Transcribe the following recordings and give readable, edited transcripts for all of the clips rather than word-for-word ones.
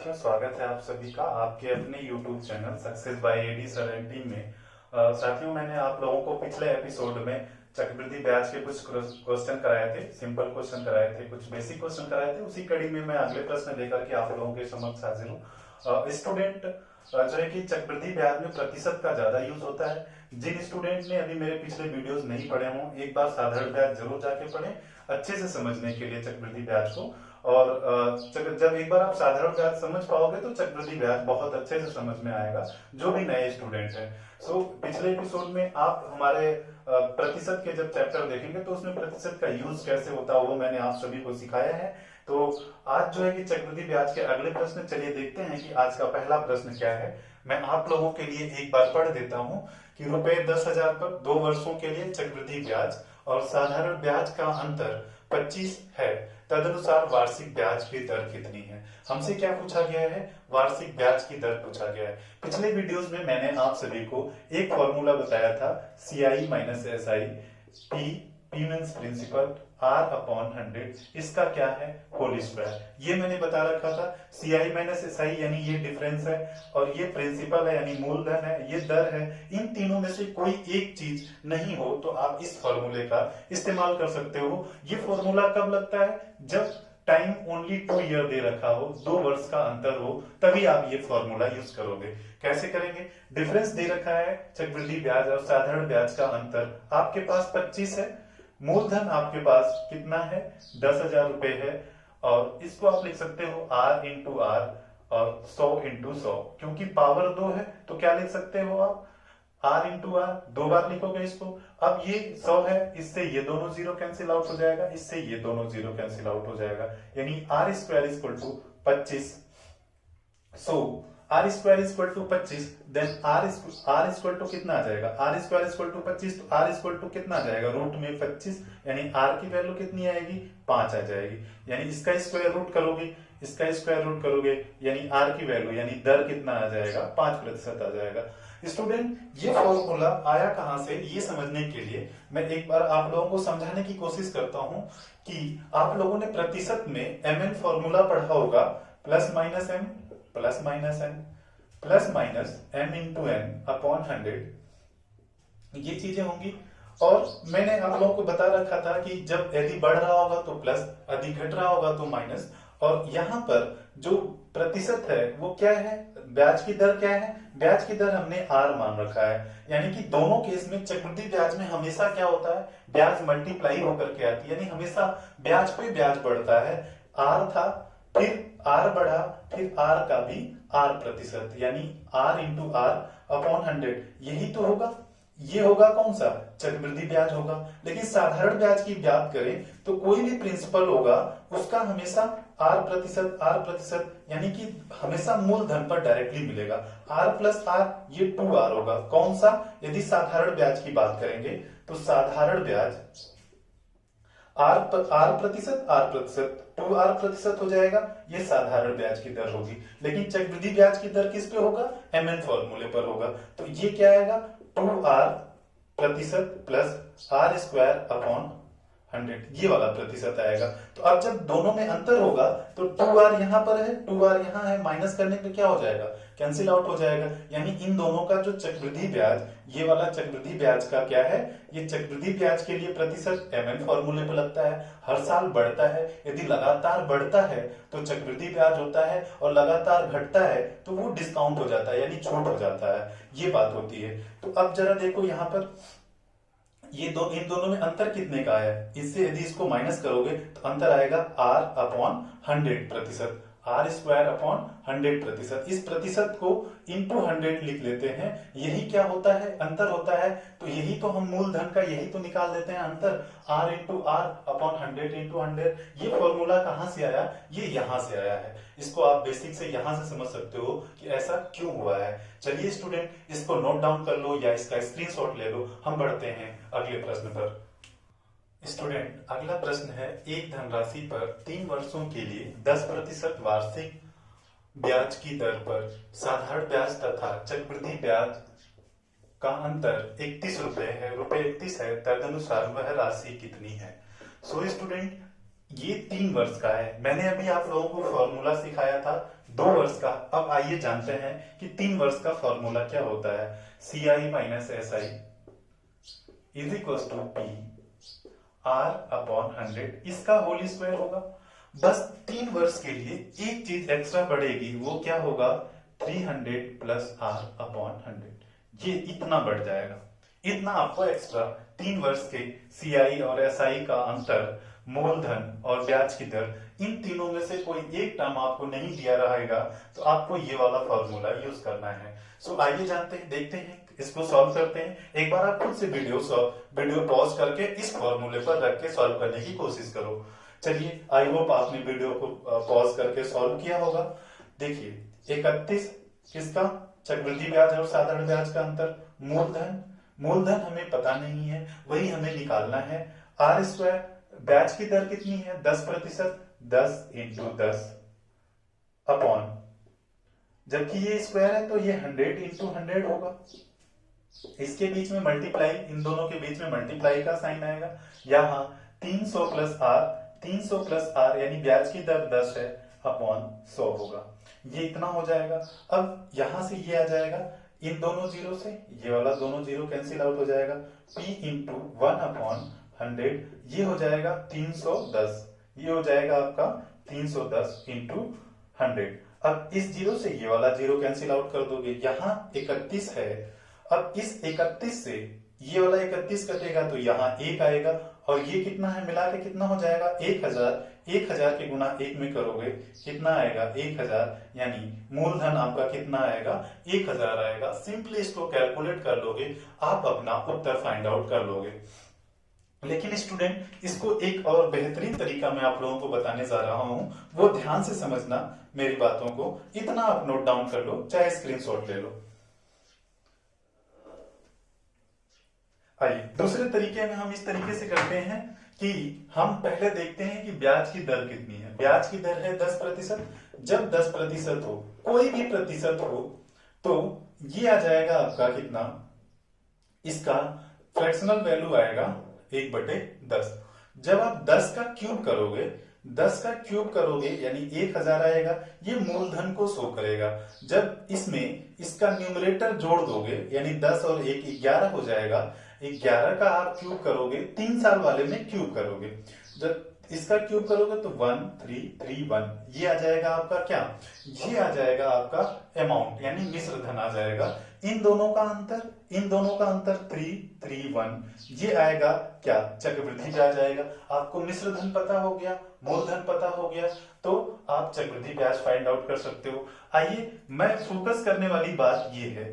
साथियों, स्वागत है आप सभी का आपके अपने YouTube channel success by AD sir and team में। साथियों, मैंने आप लोगों को पिछले एपिसोड में चक्रवृद्धि ब्याज के कुछ क्वेश्चन कराए थे, सिंपल क्वेश्चन कराए थे, कुछ बेसिक क्वेश्चन कराए थे। उसी कड़ी में मैं अगले प्रश्न लेकर के आप लोगों के समक्ष हाजिर हूँ। स्टूडेंट जो है कि चक्रवृद्धि ब्याज में प्रतिशत का ज्यादा यूज होता है। जिन स्टूडेंट ने अभी मेरे पिछले वीडियोस नहीं पढ़े हों, एक बार साधारण ब्याज जरूर जाके पढ़ें अच्छे से समझने के लिए चक्रवृद्धि ब्याज को। और जब एक बार आप साधारण ब्याज समझ पाओगे तो चक्रवृद्धि ब्याज बहुत अच्छे से समझ में आएगा जो भी नए स्टूडेंट हैं। पिछले एपिसोड में आप हमारे प्रतिशत के जब चैप्टर देखेंगे तो उसमें प्रतिशत का यूज कैसे होता है वो मैंने आप सभी को सिखाया है। तो आज जो है कि चक्रवृद्धि ब्याज के अगले प्रश्न, चलिए देखते हैं कि आज का पहला प्रश्न क्या है। मैं आप लोगों के लिए एक बार पढ़ देता हूं कि ₹10,000 पर 2 वर्षों के लिए चक्रवृद्धि ब्याज और साधारण ब्याज का अंतर 25 है, तदनुसार वार्षिक ब्याज की दर कितनी है। हमसे क्या पूछा गया है? वार्षिक ब्याज की दर पूछा गया है। पिछले वीडियोस में मैंने आप सभी को एक फॉर्मूला बताया था, CI minus SI, P means principal, R upon 100, इसका क्या है? Whole square. ये मैंने बता रखा था। CI माइनस SI यानी ये डिफरेंस है, और ये प्रिंसिपल है यानी मूलधन है, ये दर है। इन तीनों में से कोई एक चीज नहीं हो तो आप इस फॉर्मूले का इस्तेमाल कर सकते हो। ये फॉर्मूला कब लगता है? जब टाइम ओनली 2 ईयर दे रखा हो, 2 वर्ष का अंतर हो, तभी आप ये फॉर्मूला यूज करोगे। कैसे करेंगे? डिफरेंस दे रखा है चक्रवृद्धि ब्याज और साधारण ब्याज का अंतर आपके पास 25 है, मूलधन आपके पास कितना है? 10,000 रुपए है, और इसको आप लिख सकते हो R इंटू R और 100 इंटू 100। क्योंकि पावर 2 है तो क्या लिख सकते हो आप? R इंटू R, 2 बार लिखोगे इसको। अब ये 100 है, इससे ये दोनों जीरो कैंसिल आउट हो जाएगा, इससे ये दोनों जीरो कैंसिल आउट हो जाएगा, यानी R square equal to 25। R square equal to 25, then R equal to कितना आ जाएगा? R स्क्वायर इक्वल टू 25, तो R इक्वल टू कितना आ जाएगा? रूट में 25, यानी R की वैल्यू कितनी आएगी? 5 आ जाएगी। यानी इसका स्क्वायर रूट करोगे, इसका स्क्वायर रूट करोगे, यानी R की वैल्यू यानी दर कितना आ जाएगा? 5% आ जाएगा। स्टूडेंट, ये फॉर्मूला आया कहां से, ये समझने के लिए मैं एक बार आप लोगों को समझाने की कोशिश करता हूं कि आप लोगों ने प्रतिशत में MN फॉर्मूला पढ़ा होगा, plus minus M plus minus N plus minus M into N upon 100, ये चीजें होंगी। और मैंने आप लोगों को बता रखा था कि जब यदि बढ़ रहा होगा तो प्लस, यदि घट रहा होगा तो माइनस। और यहाँ पर जो प्रतिशत है वो क्या है? ब्याज की दर क्या है? ब्याज की दर हमने R मान रखा है, यानी कि दोनों केस में चक्रवृद्धि ब्याज में हमेशा क्या होता है? ब्याज मल्टीप्लाई होकर के आती है, यानी हमेशा ब्याज पे ब्याज बढ़ता है। R था, फिर R बढ़ा, फिर R का भी R प्रतिशत, यानी R इंटू R अपॉन 100, यही तो होगा। ये होगा कौन सा? चक्रवृद्धि ब्याज होगा। लेकिन साधारण ब्याज की बात करें तो कोई भी प्रिंसिपल होगा उसका हमेशा R प्रतिशत यानी कि हमेशा मूलधन पर डायरेक्टली मिलेगा। R प्लस R, ये 2R होगा। कौन सा? यदि साधारण ब्याज की बात करेंगे तो साधारण ब्याज R प्रतिशत 2R प्रतिशत हो जाएगा, ये साधारण ब्याज की दर होगी। लेकिन चक्रवृद्धि ब्याज की दर किस पे होगा? MN फॉर्मूले पर होगा। तो ये क्या आएगा? 2R प्रतिशत प्लस R स्क्वायर अपॉन 100, ये वाला प्रतिशत आएगा। तो अब जब दोनों में अंतर होगा तो 2R यहाँ पर है, 2R यहाँ है, माइनस करने पे क्या हो जाएगा? कैंसिल आउट हो जाएगा। यानी इन दोनों का जो चक्रवृद्धि ब्याज, ये वाला चक्रवृद्धि ब्याज का क्या है? ये चक्रवृद्धि ब्याज के लिए प्रतिशत MN फॉर्मूले पर लगता है, हर साल बढ़ता है। यदि लगातार बढ़ता है तो चक्रवृद्धि ब्याज होता है, और लगातार घटता है तो वो डिस्काउंट हो जाता है, यानी छूट हो जाता है। ये बात होती है। तो अब जरा देखो यहाँ पर इन दोनों में अंतर कितने का है? इससे यदि इसको माइनस करोगे तो अंतर आएगा R अपॉन 100 प्रतिशत, R स्क्वायर अपॉन 100 प्रतिशत। इस प्रतिशत को इंटू 100 लिख लेते हैं। यही क्या होता है? अंतर होता है। तो यही तो हम मूलधन का यही तो निकाल देते हैं अंतर, R into R upon 100 into 100। ये फॉर्मूला कहां से आया? ये यहां से आया है। इसको आप बेसिक से यहां से समझ सकते हो कि ऐसा क्यों हुआ है। चलिए स्टूडेंट, इसको नोट डाउन कर लो या इसका स्क्रीनशॉट ले लो। हम बढ़ते हैं अगले प्रश्न पर। स्टूडेंट, अगला प्रश्न है, एक धनराशि पर 3 वर्षों के लिए 10% वार्षिक ब्याज की दर पर साधारण ब्याज तथा चक्रवृद्धि ब्याज का अंतर 31 रुपए है, ₹31 है, तदनुसार वह राशि कितनी है? स्टूडेंट, ये 3 वर्ष का है। मैंने अभी आप लोगों को फॉर्मूला सिखाया था 2 वर्ष का। अब आइए जानते हैं कि 3 वर्ष का फॉर्मूला क्या होता है। C I minus S I is equal to P R upon 100, इसका होल स्क्वायर होगा। बस 3 वर्ष के लिए एक चीज एक्स्ट्रा बढ़ेगी, वो क्या होगा, 300 प्लस आर अपॉन 100। ये इतना बढ़ जाएगा, इतना आपको एक्स्ट्रा 3 वर्ष के सीआई और एसआई का अंतर, मूलधन और ब्याज की दर, इन तीनों में से कोई एक टर्म आपको नहीं दिया रहेगा तो आपको ये वाला फॉर्मूला यूज करना है। सो आइए जानते हैं, देखते हैं, इसको सॉल्व करते हैं। एक बार आप खुद से वीडियो पॉज करके इस फॉर्मूले पर रख के सॉल्व करने की कोशिश करो। चलिए, आई होप आपने वीडियो को पॉज करके सॉल्व किया होगा। देखिए 31 किसका, चक्रवृद्धि ब्याज और साधारण ब्याज का अंतर, मूलधन हमें पता नहीं है, वही हमें निकालना है। आर स्क्वायर, ब्याज की दर कितनी है, 10%, 10 इंटू 10 अपॉन, जबकि ये स्क्वायर है तो ये 100 इंटू 100 होगा। इसके बीच में मल्टीप्लाई, इन दोनों के बीच में मल्टीप्लाई का साइन आएगा। यहाँ 300 प्लस आर, 300 प्लस आर यानी ब्याज की दर 10 है, अपॉन 100 होगा। ये इतना हो जाएगा। अब यहां से ये आ जाएगा, इन दोनों जीरो से ये वाला दोनों जीरो कैंसिल आउट हो जाएगा। P इंटू 1 अपॉन 100, ये हो जाएगा 310, ये हो जाएगा आपका 310 इंटू 100। अब इस जीरो से ये वाला जीरो कैंसिल आउट कर दोगे, यहाँ 31 है। अब इस 31 से ये वाला 31 कटेगा तो यहाँ 1 आएगा, और ये कितना है, मिला के कितना हो जाएगा, 1000। 1000 के गुना 1 में करोगे कितना आएगा, 1000, यानी मूलधन आपका कितना आएगा, 1000 आएगा। सिंपली इसको कैलकुलेट कर लोगे, आप अपना उत्तर फाइंड आउट कर लोगे। लेकिन स्टूडेंट, इसको एक और बेहतरीन तरीका मैं आप लोगों को बताने जा रहा हूं, वो ध्यान से समझना मेरी बातों को। इतना आप नोट डाउन कर लो, चाहे स्क्रीनशॉट ले लो। आइए दूसरे तरीके में हम इस तरीके से करते हैं कि हम पहले देखते हैं कि ब्याज की दर कितनी है। ब्याज की दर है 10%। जब 10% हो, कोई भी प्रतिशत हो, तो ये आ जाएगा आपका कितना, इसका फ्रैक्शनल वैल्यू आएगा 1/10। जब आप 10 का क्यूब करोगे, 10 का क्यूब करोगे यानी 1000 आएगा, ये मूलधन को शो करेगा। जब इसमें इसका न्यूमरेटर जोड़ दोगे यानी 10 और 1 11 हो जाएगा। 11 का आप क्यूब करोगे, 3 साल वाले में क्यूब करोगे, जब इसका क्यूब करोगे तो 1331, ये आ जाएगा आपका क्या, ये आ जाएगा आपका अमाउंट यानी मिश्र धन आ जाएगा। इन दोनों का अंतर 331, ये आएगा क्या, चक्रवृद्धि ब्याज आएगा। आपको मिश्र धन पता हो गया, मूलधन पता हो गया, तो आप चक्रवृद्धि ब्याज फाइंड आउट कर सकते हो। आइए, मैं फोकस करने वाली बात ये है,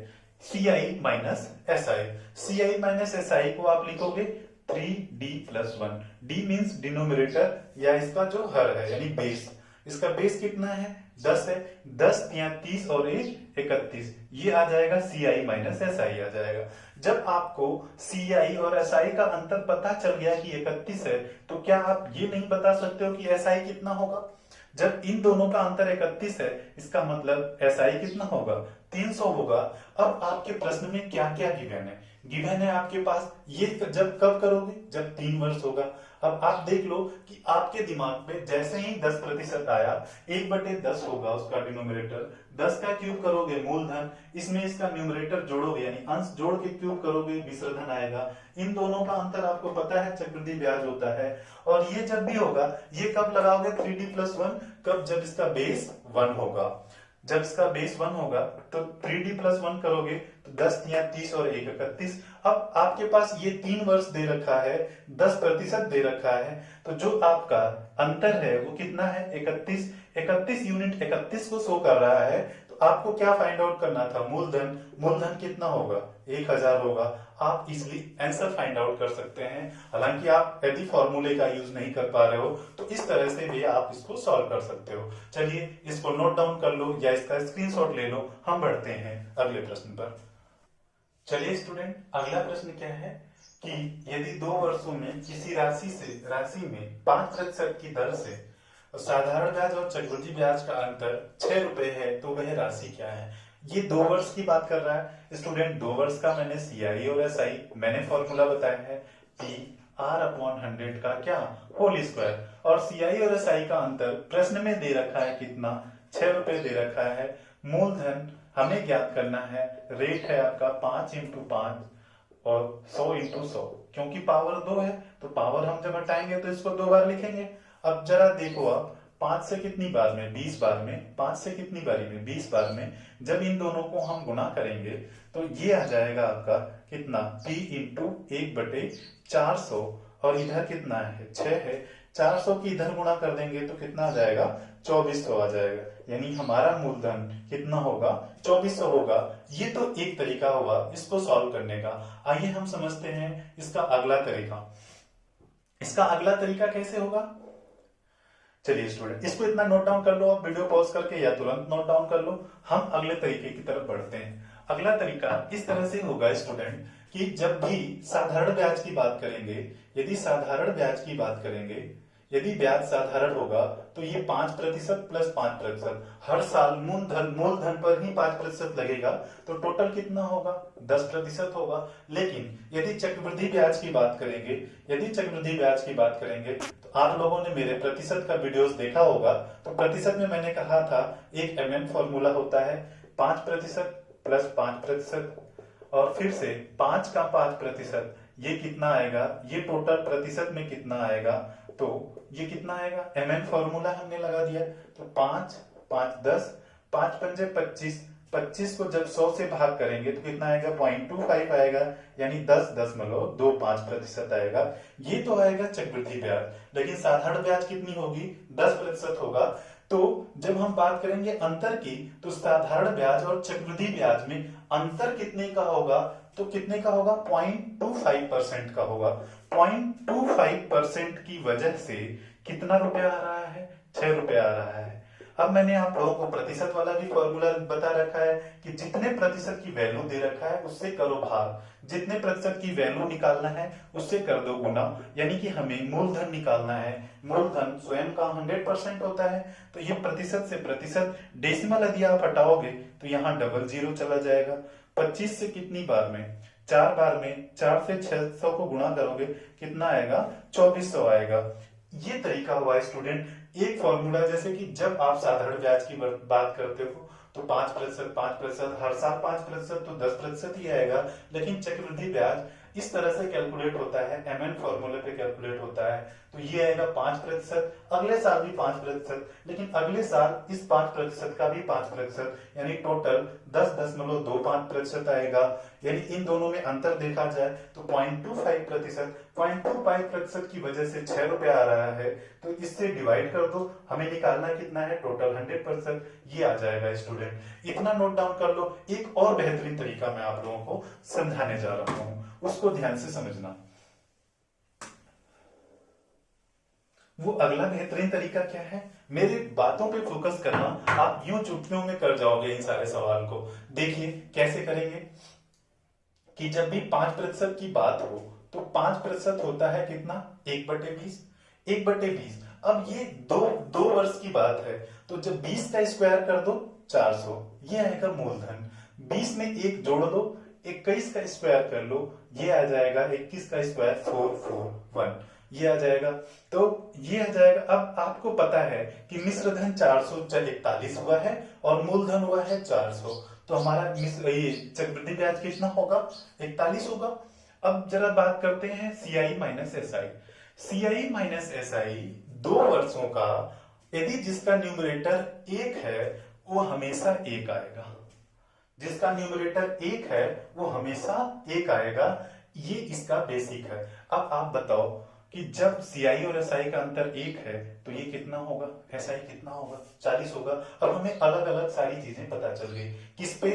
CI minus SI। CI minus SI को आप लिखोगे 3D plus 1। D means denominator या इसका जो हर है यानी बेस। इसका बेस कितना है, 10 है। 10 या 30 और 1 31, ये आ जाएगा CI माइनस SI आ जाएगा। जब आपको CI और SI का अंतर पता चल गया कि 31 है, तो क्या आप ये नहीं बता सकते हो कि SI कितना होगा। जब इन दोनों का अंतर 31 है, इसका मतलब SI कितना होगा, 300 होगा। अब आपके प्रश्न में क्या क्या गिवन है, गिवन है आपके पास, ये जब कब करोगे, जब 3 वर्ष होगा। अब आप देख लो कि आपके दिमाग में जैसे ही 10% आया, 1/10 होगा उसका डिनोमिनेटर। 10 का क्यूब करोगे मूलधन, इसमें इसका न्यूमरेटर जोड़ोगे यानी अंश जोड़ के क्यूब करोगे, मिश्र धन आएगा। इन दोनों का अंतर आपको पता है चक्रवृद्धि ब्याज होता है। और ये जब भी होगा, ये कब लगाओगे 3D प्लस 1, कब, जब इसका बेस 1 होगा। जब इसका बेस 1 होगा तो 3D प्लस 1 करोगे तो 10 या 30 और 1 31। अब आपके पास ये 3 वर्ष दे रखा है, 10% दे रखा है, तो जो आपका अंतर है वो कितना है, 31 यूनिट 31 को शो कर रहा है। तो आपको क्या फाइंड आउट करना था, मूलधन कितना होगा, 1000 होगा। आप इजिली आंसर फाइंड आउट कर सकते हैं। हालांकि आप यदि फॉर्मूले का यूज नहीं कर पा रहे हो तो इस तरह से भी आप इसको सॉल्व कर सकते हो। चलिए, इसको नोट डाउन कर लो या इसका स्क्रीनशॉट ले लो। हम बढ़ते हैं अगले प्रश्न पर। चलिए स्टूडेंट, अगला प्रश्न क्या है कि यदि 2 वर्षों में किसी राशि में 5% की दर से साधारण ब्याज और चक्रवृद्धि ब्याज का अंतर 6 रुपए है, तो वह राशि क्या है। ये 2 वर्ष की बात कर रहा है स्टूडेंट। 2 वर्ष का मैंने CI और SI मैंने फॉर्मूला बताया है, P r/100 का क्या होल स्क्वायर। और सीआई और एसआई का अंतर प्रश्न में दे रखा है कितना, 6 रुपए दे रखा है। मूलधन हमें ज्ञात करना है, रेट है आपका 5 × 5 और 100 × 100, क्योंकि पावर 2 है तो पावर हम जब हटाएंगे तो इसको 2 बार लिखेंगे। अब जरा देखो आप, 5 से कितनी बार में, 20 बार में, 5 से कितनी बारी में, 20 बार में, जब इन दोनों को हम गुणा करेंगे तो ये आ जाएगा आपका कितना, p × 1/400 और इधर कितना है 6 है, 400 की इधर गुणा कर देंगे तो कितना आ जाएगा 2400 आ जाएगा। यानी हमारा मूलधन कितना होगा 2400 होगा। ये तो एक तरीका होगा इसको सॉल्व करने का। आइए हम समझते हैं इसका अगला तरीका। इसका अगला तरीका कैसे होगा, चलिए स्टूडेंट इसको इतना नोट डाउन कर लो, आप वीडियो पॉज करके या तुरंत नोट डाउन कर लो। हम अगले तरीके की तरफ बढ़ते हैं। अगला तरीका इस तरह से होगा स्टूडेंट कि जब भी साधारण ब्याज की बात करेंगे, यदि साधारण ब्याज की बात करेंगे, यदि ब्याज साधारण होगा तो ये 5% प्लस 5%, हर साल मूलधन पर ही 5% लगेगा तो टोटल कितना होगा 10% होगा। लेकिन यदि चक्रवृद्धि ब्याज की बात करेंगे, यदि चक्रवृद्धि ब्याज की बात करेंगे तो आप लोगों ने मेरे प्रतिशत का वीडियोस देखा होगा, तो प्रतिशत में मैंने कहा था एक फॉर्मूला होता है 5% प्लस 5% और फिर से 5 का 5%, ये कितना आएगा, ये टोटल प्रतिशत में कितना आएगा, तो ये कितना आएगा फॉर्मूला हमने लगा दिया तो 5 5 10, 5 पंजे 25, 25 को जब 100 से भाग करेंगे तो कितना आएगा 0.25 आएगा, यानी 10.25% आएगा। ये तो आएगा चक्रवृद्धि ब्याज, लेकिन साधारण ब्याज कितनी होगी 10% होगा। तो जब हम बात करेंगे अंतर की, तो साधारण ब्याज और चक्रवृद्धि ब्याज में अंतर कितने का होगा, तो कितने का होगा 0.25% का होगा। 0.25% की वजह से कितना रुपया आ रहा है 6 रुपया आ रहा है। अब मैंने आप लोगों को प्रतिशत वाला भी फॉर्मूला बता रखा है कि जितने प्रतिशत की वैल्यू दे रखा है उससे करो भाग, जितने प्रतिशत की वैल्यू निकालना है उससे कर दो गुना, यानी कि हमें मूलधन निकालना है। मूलधन स्वयं का 100% होता है, तो ये प्रतिशत से प्रतिशत डेसिमल यदि आप हटाओगे तो यहाँ डबल जीरो चला जाएगा। 25 से कितनी बार में 4 बार में, 4 से 600 को गुणा करोगे कितना आएगा 2400 आएगा। ये तरीका हुआ स्टूडेंट एक फॉर्मूला, जैसे कि जब आप साधारण ब्याज की बात करते हो तो 5%, हर साल 5% तो 10% ही आएगा। लेकिन चक्रवृद्धि ब्याज इस तरह से कैलकुलेट होता है, फॉर्मूले पे कैलकुलेट होता है, तो ये आएगा 5%, अगले साल भी 5%, लेकिन अगले साल इस 5% का भी 5%, यानी टोटल 10.25% आएगा। यानी इन दोनों में अंतर देखा जाए तो 0.25% की वजह से 6 रुपया आ रहा है, तो इससे डिवाइड कर दो, हमें निकालना कितना है टोटल 100%, ये आ जाएगा स्टूडेंट। इतना नोट डाउन कर लो। एक और बेहतरीन तरीका मैं आप लोगों को समझाने जा रहा हूं, उसको ध्यान से समझना। वो अगला बेहतरीन तरीका क्या है, मेरी बातों पे फोकस करना, आप यूं चुटकियों में कर जाओगे इन सारे सवाल को। देखिए कैसे करेंगे कि जब भी 5% की बात हो तो 5% होता है कितना 1/20, 1/20। अब ये दो वर्ष की बात है, तो जब 20 का स्क्वायर कर दो 400, ये आएगा मूलधन। 20 में 1 जोड़ दो, 21 का स्क्वायर कर लो, ये आ जाएगा 21 का स्क्वायर 441, ये आ जाएगा। तो ये आ जाएगा। अब आपको पता है कि मिश्र धन 441 हुआ है और मूलधन हुआ है 400, तो हमारा ये चक्रवृद्धि ब्याज कितना होगा 41 होगा। अब जरा बात करते हैं CI minus SI. CI minus SI 2 वर्षों का, यदि जिसका न्यूमरेटर 1 है वो हमेशा 1 आएगा, जिसका न्यूमरेटर 1 है वो हमेशा 1 आएगा। ये इसका बेसिक है। अब आप बताओ कि जब सीआई और एसआई का अंतर 1 है तो ये कितना होगा, एसआई कितना होगा 40 होगा। अब हमें अलग अलग सारी चीजें पता चल गई, किस पे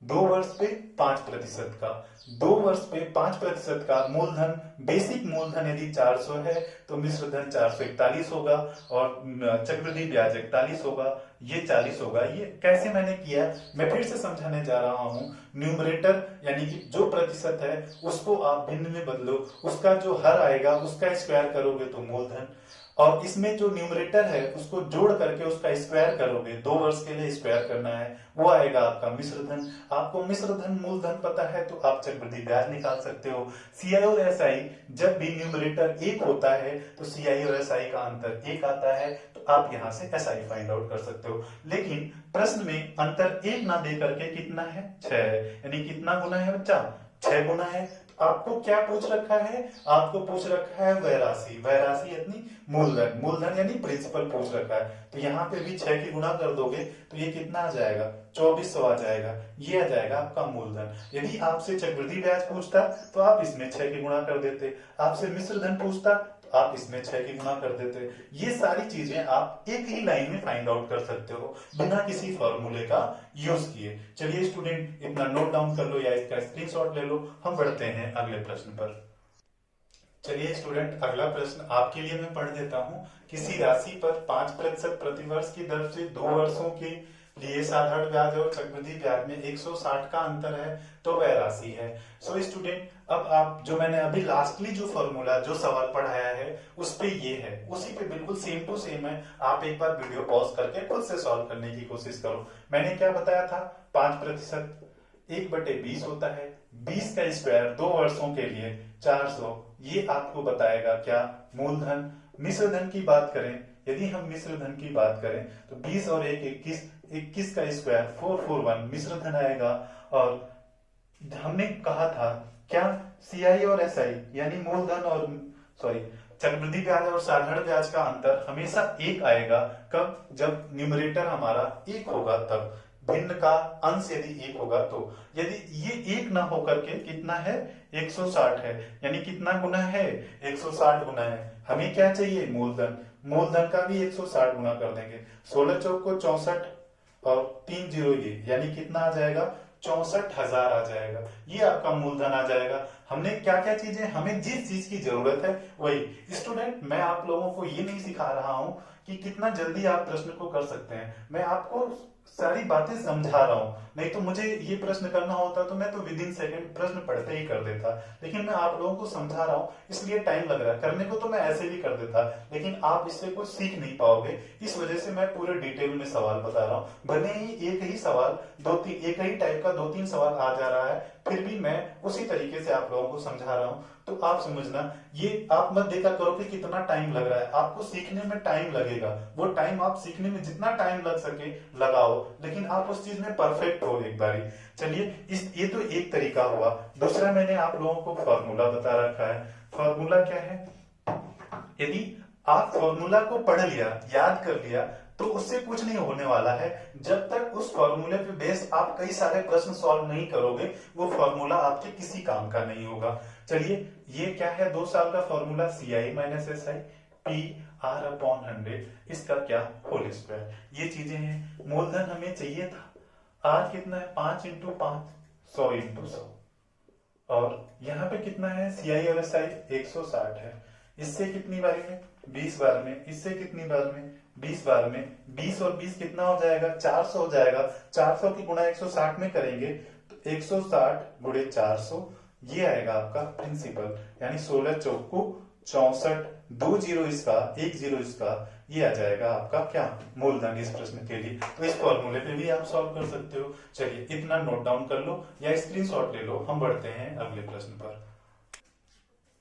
2 वर्ष पे 5% का, 2 वर्ष पे 5% का मूलधन, बेसिक मूलधन यदि 400 है तो मिश्र धन 441 होगा और चक्रवृद्धि ब्याज 41 होगा, ये 40 होगा। ये कैसे मैंने किया मैं फिर से समझाने जा रहा हूं। न्यूमरेटर यानी कि जो प्रतिशत है उसको आप भिन्न में बदलो, उसका जो हर आएगा उसका स्क्वायर करोगे तो मूलधन, और इसमें जो न्यूमरेटर है उसको जोड़ करके उसका स्क्वायर करोगे, 2 वर्ष के लिए स्क्वायर करना है, वो आएगा आपका मिश्र धन। आपको मिश्र धन मूलधन पता है तो आप चक्रवृद्धि ब्याज निकाल सकते हो। सीआई और एसआई जब भी न्यूमरेटर 1 होता है तो सीआई और एसआई का अंतर 1 आता है, तो आप यहां से एसआई फाइंड आउट कर सकते हो। लेकिन प्रश्न में अंतर 1 ना दे करके कितना है, 6 है, यानी कितना गुना है बच्चा, 6 गुना है। आपको क्या पूछ रखा है, आपको पूछ रखा है वह राशि, वह राशि इतनी मूलधन, मूलधन यानी प्रिंसिपल पूछ रखा है। तो यहाँ पे भी 6 की गुणा कर दोगे तो ये कितना आ जाएगा, 2400 आ जाएगा, ये आ जाएगा आपका मूलधन। यदि आपसे चक्रवृद्धि ब्याज पूछता तो आप इसमें 6 की गुणा कर देते, आपसे मिश्र धन पूछता तो आप इसमें 6 की गुणा कर देते। ये सारी चीजें आप एक ही लाइन में फाइंड आउट कर सकते हो बिना किसी फॉर्मूले का यूज किए। चलिए स्टूडेंट इतना नोट डाउन कर लो या इसका स्क्रीनशॉट ले लो, हम बढ़ते हैं अगले प्रश्न पर। चलिए स्टूडेंट अगला प्रश्न आपके लिए मैं पढ़ देता हूँ। किसी राशि पर 5% प्रतिवर्ष की दर से 2 वर्षों के लिए साधारण ब्याज और चक्रवृद्धि ब्याज में 160 का अंतर है तो वह राशि है। सो स्टूडेंट अब आप जो मैंने अभी लास्टली जो फॉर्मूला जो सवाल पढ़ाया है उस पे ये है, उसी पे बिल्कुल सेम टू सेम है। आप एक बार वीडियो पॉज करके खुद से सॉल्व करने की कोशिश करो। मैंने क्या बताया था, 5% 1/20 होता है, 20 का स्क्वायर 2 वर्षों के लिए 400, ये आपको बताएगा क्या, मूलधन। मिश्र धन की बात करें, यदि हम मिश्र धन की बात करें तो 20 और 1 21, 21 का स्क्वायर 441 मिश्र धन आएगा। और हमने कहा था क्या, सीआई और एसआई यानी मूलधन और चक्रवृद्धि ब्याज और साधारण ब्याज का अंतर हमेशा 1 आएगा। कब, जब न्यूमरेटर हमारा 1 होगा तब, भिन्न का अंश यदि 1 होगा तो। यदि ये 1 ना होकर के कितना है, 160 है, यानी कितना गुना है, 160 गुना है। हमें क्या चाहिए, मूलधन, मूलधन का भी 160 गुना कर देंगे, 16 चौक को 64 और 3 जीरो ये, यानी कितना आ जाएगा, 64,000 आ जाएगा। ये आपका मूलधन आ जाएगा। हमने क्या क्या चीजें, हमें जिस चीज की जरूरत है वही। स्टूडेंट मैं आप लोगों को ये नहीं सिखा रहा हूं कि कितना जल्दी आप प्रश्न को कर सकते हैं, मैं आपको सारी बातें समझा रहा हूं। नहीं तो मुझे ये प्रश्न करना होता तो मैं तो विद इन सेकंड प्रश्न पढ़ते ही कर देता, लेकिन मैं आप लोगों को समझा रहा हूं इसलिए टाइम लग रहा है। करने को तो मैं ऐसे भी कर देता, लेकिन आप इससे कुछ सीख नहीं पाओगे, इस वजह से मैं पूरे डिटेल में सवाल बता रहा हूं। भले ही एक ही सवाल एक ही टाइप का 2-3 सवाल आ जा रहा है, फिर भी मैं उसी तरीके से आप लोगों को समझा रहा हूं। तो आप समझना, ये आप मत देखा करो कि कितना टाइम लग रहा है, आपको सीखने में टाइम लगेगा। वो टाइम आप सीखने में जितना टाइम लग सके लगाओ, लेकिन आप उस चीज में परफेक्ट हो एक बारी। चलिए ये तो एक तरीका हुआ। दूसरा मैंने आप लोगों को फॉर्मूला बता रखा है। फॉर्मूला क्या है, यदि आप फॉर्मूला को पढ़ लिया, याद कर लिया, तो उससे कुछ नहीं होने वाला है। जब तक उस फॉर्मूले पे बेस आप कई सारे प्रश्न सॉल्व नहीं करोगे, वो फॉर्मूला आपके किसी काम का नहीं होगा। चलिए ये क्या है, 2 साल का formula, CI minus SI P R/100, इसका क्या, होल स्क्वायर। ये चीजें हैं। मूलधन हमें चाहिए था, R कितना है, 5 × 5 100 × 100, और यहाँ पे कितना है, CI और SI 160 है। इससे कितनी बार में, 20 बार में। इससे कितनी बार में, 20 बार में। 20 और 20 कितना हो जाएगा, 400 हो जाएगा। 400 की गुणा 160 में करेंगे तो 160 × 400, ये आएगा आपका प्रिंसिपल, यानी 16 चौक को 64, 2 जीरो इसका, 1 जीरो इसका, ये आ जाएगा आपका क्या, मूलधन इस प्रश्न के लिए। तो इस फॉर्मूले पे भी आप सॉल्व कर सकते हो। चलिए इतना नोट डाउन कर लो या स्क्रीनशॉट ले लो, हम बढ़ते हैं अगले प्रश्न पर।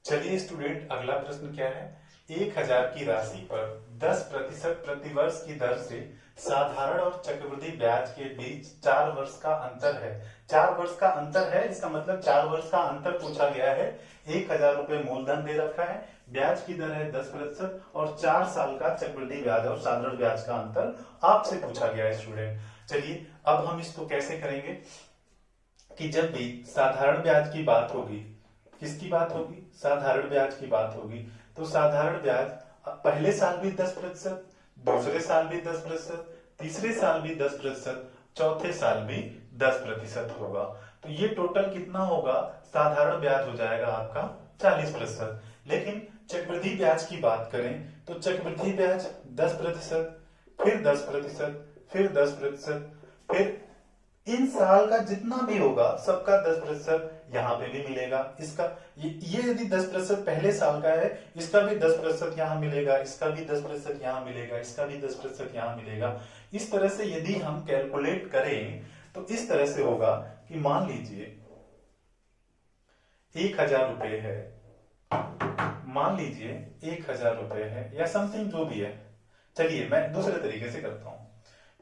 चलिए स्टूडेंट अगला प्रश्न क्या है, 1000 की राशि पर 10% प्रतिवर्ष की दर से साधारण और चक्रवृद्धि ब्याज के बीच 4 वर्ष का अंतर है। 4 वर्ष का अंतर है, इसका मतलब 4 वर्ष का अंतर पूछा गया है। 1000 रुपए मूलधन दे रखा है, ब्याज की दर है 10% और 4 साल का चक्रवृद्धि ब्याज और साधारण ब्याज का अंतर आपसे पूछा गया है स्टूडेंट। चलिए अब हम इसको कैसे करेंगे कि जब भी साधारण ब्याज की बात होगी, किसकी बात होगी, साधारण ब्याज की बात होगी, तो साधारण ब्याज पहले साल भी 10%, दूसरे साल भी 10%, तीसरे साल भी 10%, चौथे साल भी 10% होगा। तो ये टोटल कितना होगा, साधारण ब्याज हो जाएगा आपका 40%। लेकिन चक्रवृद्धि ब्याज की बात करें तो चक्रवृद्धि ब्याज 10%, फिर 10%, फिर 10%, फिर इन साल का जितना भी होगा सबका 10% यहाँ पे भी मिलेगा। इसका ये यदि 10% पहले साल का है, इसका भी 10% यहाँ मिलेगा, इसका भी 10% यहाँ मिलेगा, इसका भी 10% यहाँ मिलेगा। इस तरह से यदि हम कैलकुलेट करें तो इस तरह से होगा कि मान लीजिए 1000 रुपए है, मान लीजिए 1000 रुपए है या समथिंग जो भी है। चलिए मैं दूसरे तरीके से करता हूं।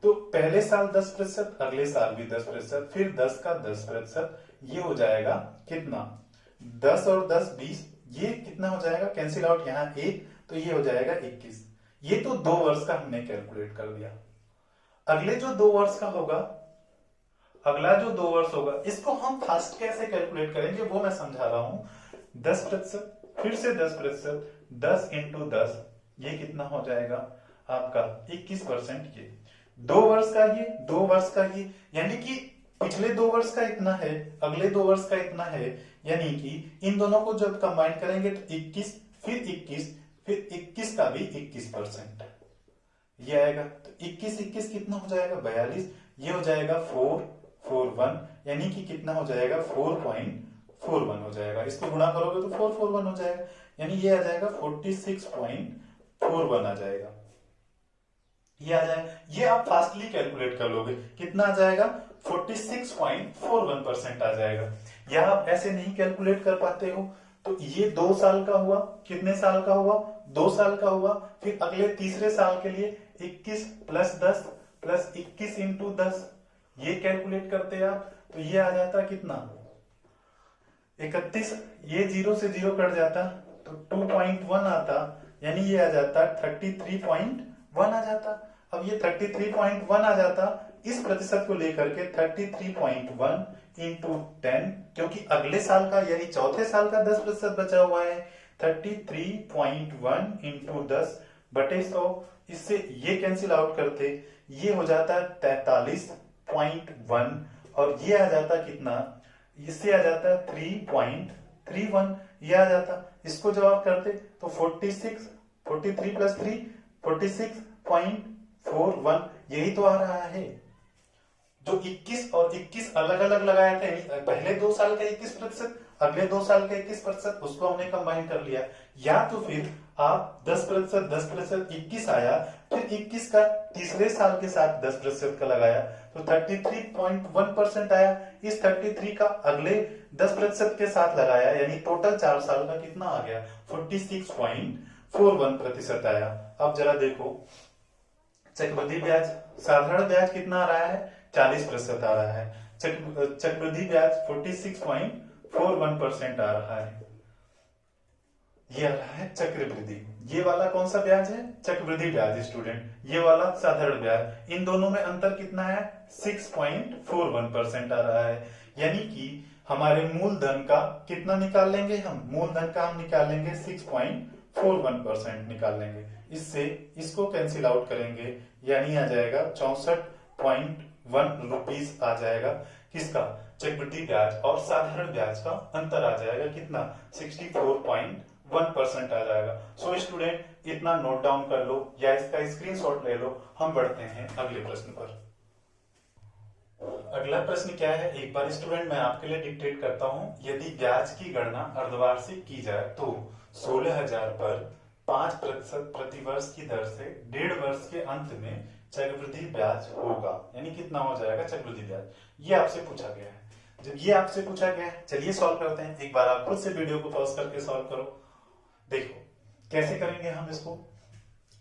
तो पहले साल 10%, अगले साल भी 10%, फिर 10 का 10%, ये हो जाएगा कितना, 10 और 10 20, ये कितना हो जाएगा, कैंसिल आउट यहाँ 1, तो ये हो जाएगा 21। ये तो 2 वर्ष का हमने कैलकुलेट कर दिया। अगले जो 2 वर्ष का होगा, अगला जो 2 वर्ष होगा, इसको हम फास्ट कैसे कैलकुलेट करेंगे वो मैं समझा रहा हूं। 10%, फिर से 10%, 10 इंटू 10, ये कितना हो जाएगा आपका 21%। ये 2 वर्ष का, ये 2 वर्ष का, ये यानी कि पिछले 2 वर्ष का इतना है, अगले 2 वर्ष का इतना है, यानी कि इन दोनों को जब कंबाइन करेंगे तो 21, फिर 21, फिर 21 का भी 21% ये आएगा। तो 21 कितना हो जाएगा 42, ये हो जाएगा 441, यानी कि कितना हो जाएगा 4.41 हो जाएगा। इसको गुणा करोगे तो 441 हो जाएगा, यानी ये आ जाएगा 46.41 आ जाएगा। ये आ जाएगा, ये आप फास्टली कैलकुलेट कर लोगे, कितना आ जाएगा 46.41% आ जाएगा। या आप ऐसे नहीं कैलकुलेट कर पाते हो तो ये 2 साल का हुआ, कितने साल का हुआ 2 साल का हुआ, फिर अगले तीसरे साल के लिए 21 प्लस 10 प्लस 21 इंटू 10, ये कैलकुलेट करते आप तो ये आ जाता कितना 31, ये 0 से 0 कट जाता तो 2.1 आता, यानी ये आ जाता 33.1 आ जाता। अब ये 33.1 आ जाता, इस प्रतिशत को लेकर के 33.1 इंटू 10, क्योंकि अगले साल का यानी चौथे साल का 10% बचा हुआ है, 33.1 इंटू 10 बटे 100, इससे ये कैंसिल आउट करते, ये हो जाता 43.1 और ये आ जाता कितना, इससे आ जाता 3.31, ये आ जाता। इसको जब आप करते तो 43 प्लस 3 46.41, यही तो आ रहा है। जो 21 और 21 अलग अलग लगाया था, पहले 2 साल का 21%, अगले 2 साल का 21%, उसको हमने कंबाइन कर लिया। या तो फिर आप 10%, 10%, 21 आया, फिर 21 का तीसरे साल के साथ 10% का लगाया तो 33.1% आया, इस 33 का अगले 10% के साथ लगाया, यानी टोटल 4 साल का कितना आ गया 46.41% आया। अब जरा देखो चक्रवृद्धि ब्याज, साधारण ब्याज कितना आ रहा है 40% आ रहा है, चक्रवृद्धि ब्याज 46.41% आ रहा है। ये आ रहा है चक्रवृद्धि, ये वाला कौन सा ब्याज है चक्रवृद्धि ब्याज स्टूडेंट, ये वाला साधारण ब्याज। इन दोनों में अंतर कितना है 6.41% आ रहा है, यानी कि हमारे मूलधन का कितना निकाल लेंगे हम, मूलधन का हम निकाल लेंगे 6.41% निकाल लेंगे, इससे इसको कैंसिल आउट करेंगे, यानी आ जाएगा 64.1 रुपीज आ जाएगा। किसका, चक्रवृद्धि ब्याज और साधारण ब्याज का अंतर आ जाएगा कितना 64.1% आ जाएगा। सो स्टूडेंट इतना नोट डाउन कर लो या इसका स्क्रीनशॉट ले लो। हम बढ़ते हैं अगले प्रश्न पर। अगला प्रश्न क्या है, एक बार स्टूडेंट मैं आपके लिए डिक्टेट करता हूं। यदि ब्याज की गणना अर्धवार्षिक की जाए तो 16,000 पर 5% प्रतिवर्ष की दर से 1.5 वर्ष के अंत में चक्रवृद्धि ब्याज होगा, यानी कितना हो जाएगा चक्रवृद्धि ब्याज, ये आपसे पूछा गया है। जब ये आपसे पूछा गया है, चलिए सॉल्व करते हैं। एक बार आप खुद से वीडियो को पॉज करके सॉल्व करो। देखो कैसे करेंगे हम इसको।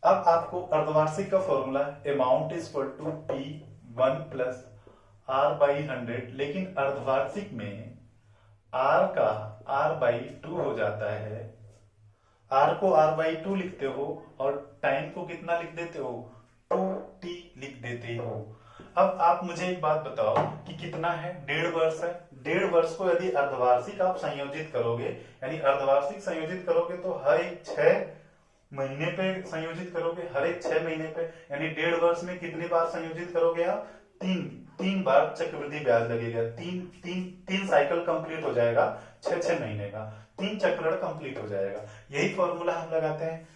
अब आपको अर्धवार्षिक का formula amount is equal to P1 plus R by 100, लेकिन अर्धवार्षिक में R का R बाई 2 हो जाता है। R को R बाई 2 लिखते हो और टाइम को कितना लिख देते हो 2t लिख देते हो। अब आप मुझे एक बात बताओ कि कितना है 1.5 वर्ष है। 1.5 वर्ष को यदि अर्धवार्षिक आप संयोजित करोगे, यानी अर्धवार्षिक संयोजित करोगे तो हर एक 6 महीने पे संयोजित करोगे, हर एक 6 महीने पे, यानी 1.5 वर्ष में कितनी बार संयोजित करोगे आप, तीन बार चक्रवृद्धि ब्याज लगेगा। तीन साइकिल कंप्लीट हो जाएगा 6 महीने का, 3 चक्रण कंप्लीट हो जाएगा। यही फॉर्मूला हम लगाते हैं।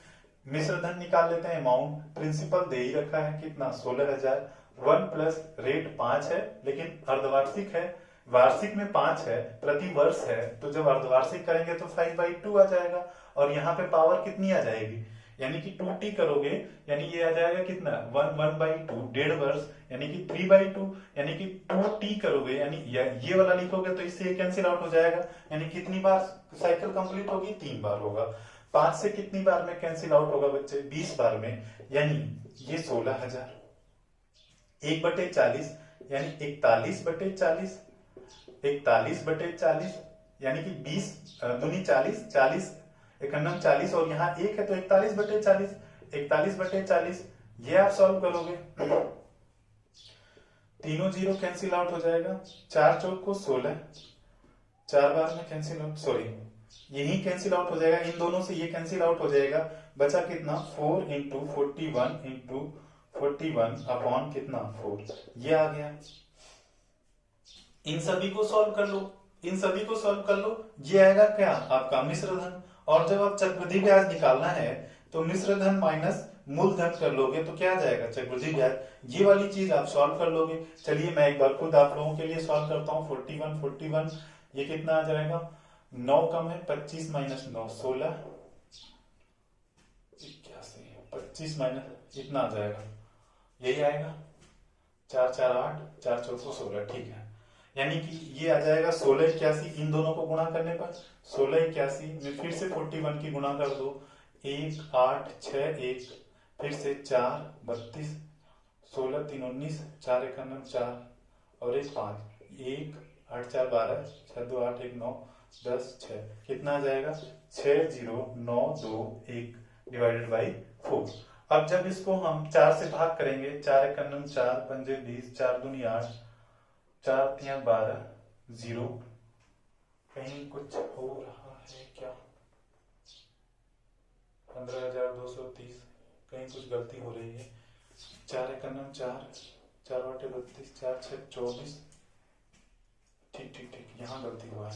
मिश्र धन निकाल लेते हैं। अमाउंट प्रिंसिपल दे ही रखा है कितना 16,000 1 प्लस रेट 5 है, लेकिन अर्धवार्षिक है, वार्षिक में 5 है, प्रति वर्ष है, तो जब अर्धवार्षिक करेंगे तो 5/2 आ जाएगा, और यहाँ पे पावर कितनी आ जाएगी, यानी कि 2t करोगे, यानी ये आ जाएगा कितना 1/2, 1.5 वर्ष, यानी कि 3/2, यानी कि 2t करोगे, यानी ये वाला लिखोगे तो इससे ये कैंसिल आउट हो जाएगा, यानी कितनी बार साइकिल कंप्लीट होगी, 3 बार होगा। 5 से कितनी बार में कैंसिल आउट होगा बच्चे, 20 बार में, यानी ये 16,000, 1/40 यानी 41/40, 41/40 यानी कि 20 दूनी 40, 40 एकन्नम 40, और यहाँ 1 है तो 41/40, 41/40, ये आप सॉल्व करोगे, तीनों जीरो कैंसिल आउट हो जाएगा, 4 चौक को 16, 4 बार में कैंसिल आउट, सॉरी यही कैंसिल आउट हो जाएगा, इन दोनों से ये कैंसिल आउट हो जाएगा, बचा कितना 4 इंटू 41 इंटू 41 अपॉन कितना 4, ये आ गया। इन सभी को सॉल्व कर लो, इन सभी को सॉल्व कर लो, ये आएगा क्या आपका मिश्र धन, और जब आप चक्रवृद्धि ब्याज निकालना है तो मिश्र धन माइनस मूलधन कर लोगे तो क्या आ जाएगा चक्रवृद्धि ब्याज, ये वाली चीज आप सॉल्व कर लोगे। चलिए मैं एक बार खुद आप लोगों के लिए सॉल्व करता हूँ। 41 ये कितना आ जाएगा, 9 कम है, 25 माइनस 9 16, 25 माइनस इतना आ जाएगा, यही आएगा 4 4 8, 4 4 16, ठीक है, यानी कि ये आ जाएगा 1681, इन दोनों को गुणा करने पर 1681 में फिर से 41 की गुणा कर दो, 1 8 6 1, फिर से 4 32, 16 3 19, 4 1 4 और 1 5, 1 8 4 12, 6 2 8 1 9 10 6, कितना आ जाएगा 6092 डिवाइडेड बाई 4। अब जब इसको हम 4 से भाग करेंगे, 4 1 4 पंजे 20, 4 दूनी 8, 4 3 12, 0, कहीं कुछ हो रहा है क्या, 15,230, कहीं कुछ गलती हो रही है, 4 1 4, 4 8 32, 4 6 24, ठीक ठीक ठीक, यहाँ गलती हुआ है,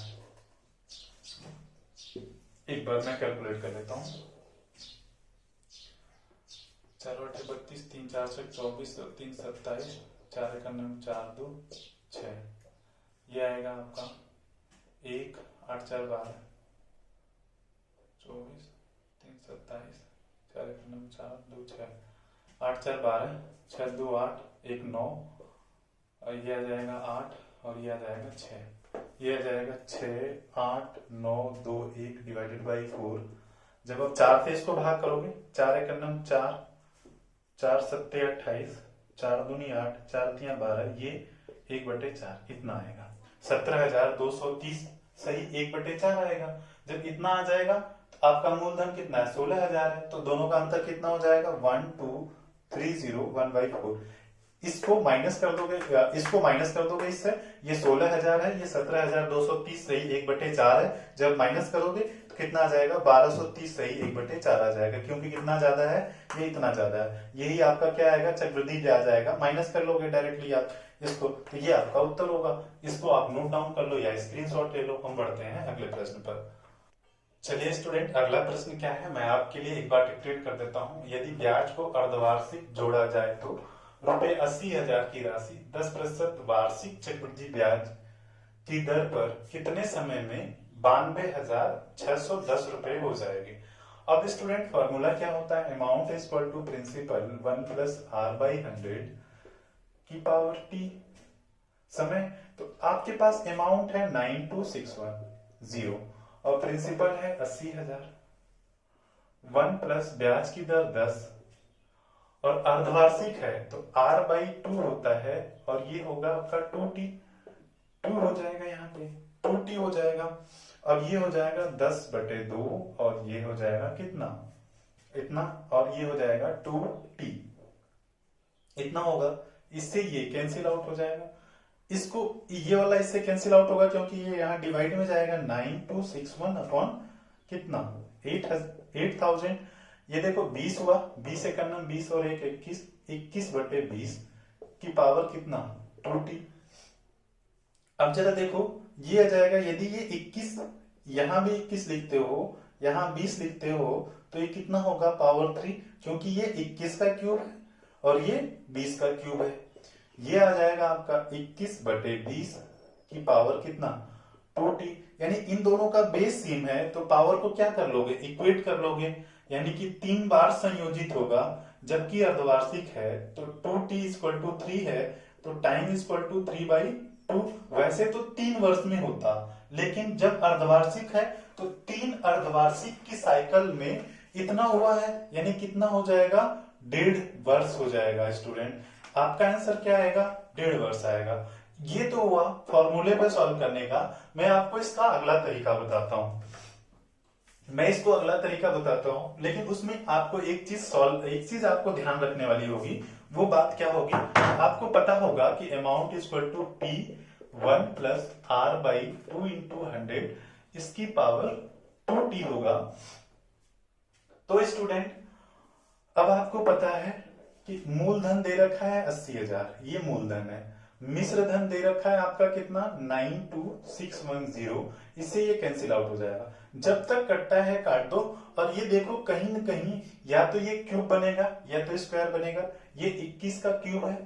एक बार मैं कैलकुलेट कर लेता हूँ, 4 8 32, 3 4 6 24, 3 27, 4 1 4 2 6, ये आएगा आपका 1 8 4 12, 24 3 27, 4 1 4 2 6, 8 4 12, 6 2 8 1 9, और ये आ जाएगा 8, और ये आ जाएगा 6, ये आ जाएगा 6 8 9 2 1 डिवाइडेड बाई 4। जब आप 4 से इसको भाग करोगे, 4 1 4, 4 7 28, 4 दूनी 8, 4 3 12, ये 1/4 इतना आएगा, 17,230 सही 1/4 आएगा। जब इतना आ जाएगा तो आपका मूलधन कितना है 16,000 है, तो दोनों का अंतर कितना हो जाएगा 12,301/4। इसको माइनस कर दोगे, इसको माइनस कर दोगे इससे, ये 16,000 है, ये 17,230 सही 1/4 है, जब माइनस करोगे तो कितना आ जाएगा 1230 सही 1/4 आ जाएगा, क्योंकि कितना ज्यादा है ये इतना ज्यादा है, यही आपका क्या आएगा चक्रवृद्धि ब्याज आएगा, माइनस कर लोगे डायरेक्टली आप इसको, तो ये आपका उत्तर होगा। इसको आप नोट डाउन कर लो या स्क्रीनशॉट ले लो। हम बढ़ते हैं अगले प्रश्न पर। चलिए स्टूडेंट, अगला प्रश्न क्या है मैं आपके लिए एक बार डिक्टेट कर देता हूँ। यदि ब्याज को अर्धवार्षिक जोड़ा जाए तो ₹80,000 की राशि 10% वार्षिक चक्रवृद्धि ब्याज की दर पर कितने समय में 92,610 रुपए हो जाएगी। अब स्टूडेंट फॉर्मूला क्या होता है, amount is equal to principal 1 + r/100 की पावर t, समय तो आपके पास अमाउंट है 92,610 और प्रिंसिपल है 80,000, 1 प्लस ब्याज की दर 10 और अर्धवार्षिक है तो r/2 होता है, और ये होगा आपका 2t, 2 हो जाएगा, यहाँ पे 2t हो जाएगा। अब ये हो जाएगा 10/2 और ये हो जाएगा कितना इतना, और ये हो जाएगा 2t, इतना होगा। इससे ये कैंसिल आउट हो जाएगा, इसको ये वाला इससे कैंसिल आउट होगा क्योंकि ये यहाँ डिवाइड में जाएगा, 9261 अपॉन कितना 8,000, ये देखो 20 हुआ, 20 1 20 और 1 21, 21/20 की पावर कितना 2t। अब जरा देखो ये आ जाएगा, यदि ये 21 यहां भी 21 लिखते हो, यहां 20 लिखते हो, तो ये कितना होगा पावर 3, क्योंकि ये 21 का क्यूब है और ये 20 का क्यूब है। ये आ जाएगा आपका 21/20 की पावर कितना 2t। यानी इन दोनों का बेस सेम है तो पावर को क्या कर लोगे, इक्वेट कर लोगे, यानी कि 3 बार संयोजित होगा। जबकि अर्धवार्षिक है तो 2t इक्वल टू 3 है तो टाइम इक्वल टू 3/2। वैसे तो 3 वर्ष में होता, लेकिन जब अर्धवार्षिक है तो 3 अर्धवार्षिक की साइकिल में इतना हुआ है, यानी कितना हो जाएगा, 1.5 वर्ष हो जाएगा। स्टूडेंट आपका आंसर क्या आएगा, 1.5 वर्ष आएगा। ये तो हुआ फॉर्मूले पे सॉल्व करने का। मैं आपको इसका अगला तरीका बताता हूं, लेकिन उसमें आपको एक चीज आपको ध्यान रखने वाली होगी। वो बात क्या होगी, आपको पता होगा कि amount equal to P 1 plus R/2 into 100 इसकी पावर 2t होगा। तो स्टूडेंट अब आपको पता है कि मूलधन दे रखा है 80,000, ये मूलधन है। मिश्र धन दे रखा है आपका कितना 92610, इससे ये कैंसिल आउट हो जाएगा। जब तक कटता है काट दो। और ये देखो कहीं न कहीं या तो ये क्यूब बनेगा या तो स्क्वायर बनेगा। ये 21 का क्यूब है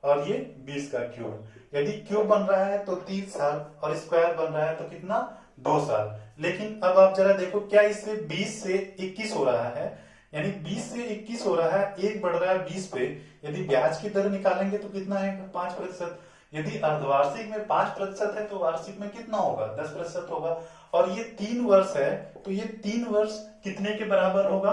और ये 20 का क्यूब। यदि क्यूब बन रहा है तो 30 साल और स्क्वायर बन रहा है तो कितना 2 साल। लेकिन अब आप जरा देखो क्या इससे 20 से 21 हो रहा है, यानी 20 से 21 हो रहा है, एक बढ़ रहा है 20 पे। यदि ब्याज की दर निकालेंगे तो कितना है 5%। यदि अर्धवार्षिक में 5% है तो वार्षिक में कितना होगा 10% होगा। और ये 3 वर्ष है तो ये 3 वर्ष कितने के बराबर होगा,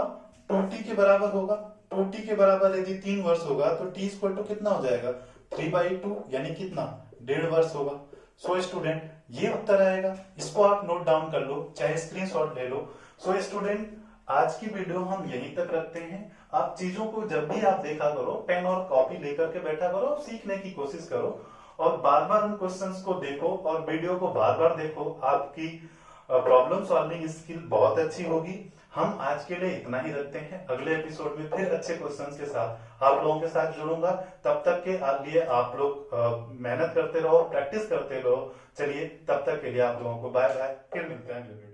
2t के बराबर होगा। 2t के बराबर यदि 3 वर्ष होगा तो t इक्वल टू कितना हो जाएगा 3/2, यानी कितना 1.5 वर्ष होगा। सो स्टूडेंट ये उत्तर आएगा। इसको आप नोट डाउन कर लो, चाहे स्क्रीनशॉट ले लो। सो स्टूडेंट आज की वीडियो हम यहीं तक रखते हैं। आप चीजों को जब भी आप देखा करो पेन और कॉपी लेकर के बैठा करो, सीखने की कोशिश करो और बार बार उन क्वेश्चंस को देखो और वीडियो को बार बार देखो। आपकी प्रॉब्लम सॉल्विंग स्किल बहुत अच्छी होगी। हम आज के लिए इतना ही रखते हैं। अगले एपिसोड में फिर अच्छे क्वेश्चंस के साथ आप लोगों के साथ जुड़ूंगा। तब तक के लिए आप लोग मेहनत करते रहो, प्रैक्टिस करते रहो। चलिए तब तक के लिए आप लोगों को बाय बाय, फिर मिलते हैं।